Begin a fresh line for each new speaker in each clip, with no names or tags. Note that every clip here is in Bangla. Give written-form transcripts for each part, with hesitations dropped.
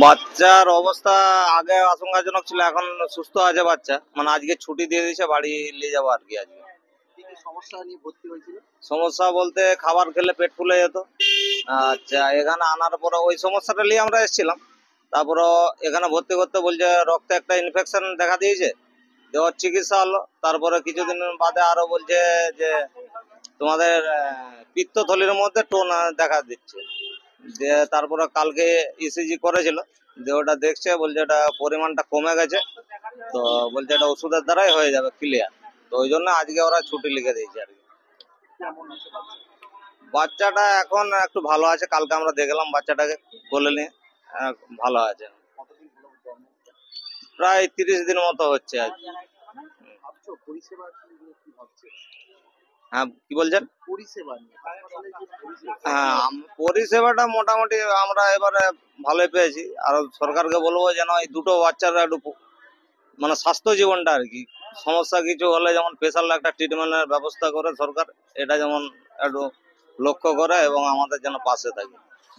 বাচ্চার অবস্থা আগে আশঙ্কাজনক ছিল, এখন সুস্থ আছে বাচ্চা। মানে আজকে ছুটি দিয়ে দিয়েছে, বাড়ি নিয়ে যাবো আর কি। আজকে
কি কি সমস্যা নিয়ে ভর্তি হয়েছিল?
সমস্যা বলতে খাবার খেলে পেট ফুলে যেত। আচ্ছা, এখানে আনার পরে ওই সমস্যাটা নিয়ে আমরা এসেছিলাম। তারপরে এখানে ভর্তি করতে বলছে রক্তে একটা ইনফেকশন দেখা দিয়েছে, দেওয়ার চিকিৎসা হলো। তারপরে কিছুদিন বাদে আরো বলছে যে তোমাদের পিত্তথলির মধ্যে টোন দেখা দিচ্ছে। যে তারপরে কালকে ইসিজি করেছিল, যে ওটা দেখছে, বলছে এটা পরিমাণটা কমে গেছে। তো বলছে এটা ওষুধের দ্বারাই হয়ে যাবে ক্লিয়ার। তো ওই জন্য আজকে ওরা ছুটি লিখে দিয়েছে আর কি।
কেমন আছে বাচ্চা?
বাচ্চাটা এখন একটু ভালো আছে, কালকে আমরা দেখলাম বাচ্চাটাকে কোলে নিয়ে। ভালো আছে,
কতদিন হলো জন্ম?
প্রায় 30 দিন মতো হচ্ছে আর কি।
ভাবছো পরিষেবা নিয়ে কি ভাবছো?
হ্যাঁ, কি বলছেন?
পরিষেবা নিয়ে হাসপাতালে যে পরিষেবা।
হ্যাঁ, পরিষেবাটা মোটামুটি আমরা এবারে ভালোই পেয়েছি। আর সরকারকে বলবো যেন এই দুটো বাচ্চারা একটু মানে স্বাস্থ্য জীবনটা আর কি, সমস্যা কিছু হলে যেমন স্পেশাল একটা ট্রিটমেন্টের ব্যবস্থা করে সরকার, এটা যেমন একটু লক্ষ্য করে এবং আমাদের যেন পাশে থাকে।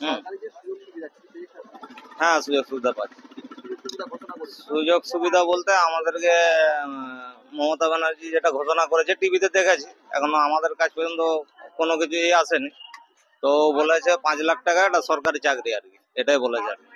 সরকারি যে সুযোগ সুবিধা কি পেয়েছো?
হ্যাঁ, সুযোগ সুবিধা পাচ্ছি।
সুযোগ সুবিধা ঘোষণা করেছে?
সুযোগ সুবিধা বলতে আমাদেরকে মমতা ব্যানার্জি যেটা ঘোষণা করেছে টিভিতে দেখেছি, এখনো আমাদের কাছ পর্যন্ত কোনো কিছুই আসেনি। তো বলেছে 5 লাখ টাকা একটা সরকারি চাকরি আর কি, এটাই বলেছে আর কি।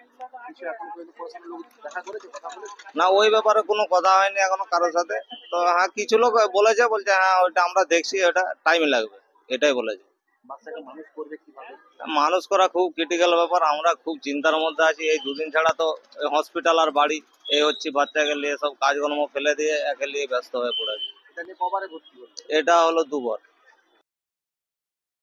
কিছু এখন পর্যন্ত প্রশাসনের লোক দেখা করেছে, কথা বলেছে?
না, ওই ব্যাপারে কোনো কথা হয়নি এখনো কারোর সাথে। তো হ্যাঁ, কিছু লোক বলেছে, বলছে হ্যাঁ ওইটা আমরা দেখছি, ওটা টাইম লাগবে, এটাই বলেছে।
বাচ্চাকে মানুষ করবে কিভাবে?
মানুষ করা খুব ক্রিটিক্যাল ব্যাপার, আমরা খুব চিন্তার মধ্যে আছি। এই দুদিন ছাড়া তো হসপিটাল আর বাড়ি এই হচ্ছে, বাচ্চাকে নিয়ে সব কাজকর্ম ফেলে দিয়ে একে নিয়ে ব্যস্ত হয়ে পড়েছে।
এটা নিয়ে কবারে ভর্তি করবে?
এটা হলো 2 বার।